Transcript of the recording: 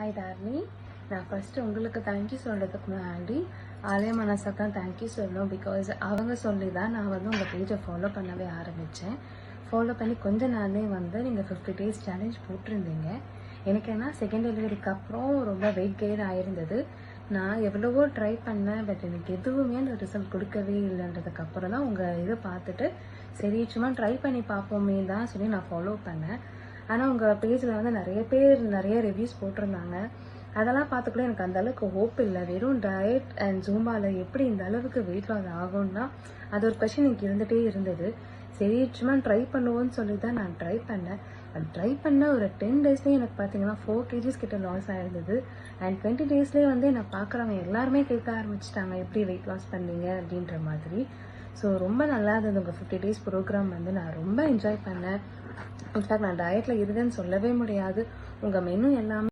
Hi டார்லி, நான் first உங்களுக்கு thank you சொல்கிறதுக்கு முன்னாடி ஆலய மனசை தான் தேங்க்யூ சொல்லணும். பிகாஸ் அவங்க சொல்லி தான் நான் உங்கள் பேஜை ஃபாலோ பண்ணவே ஆரம்பித்தேன். ஃபாலோ பண்ணி கொஞ்ச நாளே நீங்கள் 50 days சேலஞ்ச் போட்டிருந்தீங்க. எனக்கு என்ன செகண்ட் டெலிவரிக்கு அப்புறம் ரொம்ப வெயிட் கெயின் ஆயிருந்தது. நான் எவ்வளவோ ட்ரை பண்ணேன், பட் எனக்கு எதுவுமே அந்த ரிசல்ட் கொடுக்கவே இல்லைன்றதுக்கப்புறம் தான் உங்கள் இதை பார்த்துட்டு சரி சும்மா ட்ரை பண்ணி பார்ப்போமே தான் சொல்லி நான் ஃபாலோ பண்ணேன். ஆனால் உங்கள் பேஜில் நிறைய பேர் நிறைய ரிவ்யூஸ் போட்டிருந்தாங்க. அதெல்லாம் பார்த்துக்கூட எனக்கு அந்த அளவுக்கு ஹோப் இல்லை. வெறும் டயட் அண்ட் ஜூம்பாவில் எப்படி இந்த அளவுக்கு வெயிட் லாஸ் ஆகும்னா அது ஒரு கொஷின் எனக்கு இருந்துகிட்டே இருந்தது. சரி சும்மா ட்ரை பண்ணுவோன்னு சொல்லி தான் நான் ட்ரை பண்ணேன். அது ட்ரை பண்ண ஒரு 10 daysலேயே எனக்கு பார்த்தீங்கன்னா 4 kgs கிட்ட லாஸ் ஆயிருந்தது. அண்ட் 20 daysலேயே என்னை பார்க்குறவங்க எல்லாருமே கேட்க ஆரம்பிச்சிட்டாங்க, எப்படி வெயிட் லாஸ் பண்ணீங்க அப்படின்ற மாதிரி. ஸோ ரொம்ப நல்லா இருந்தது உங்கள் 50 days ப்ரோக்ராம். நான் ரொம்ப என்ஜாய் பண்ணேன். இன்ஃபேக்ட் நான் டயட்டில் இருந்தேன்னு சொல்லவே முடியாது. உங்கள் மெனு எல்லாமே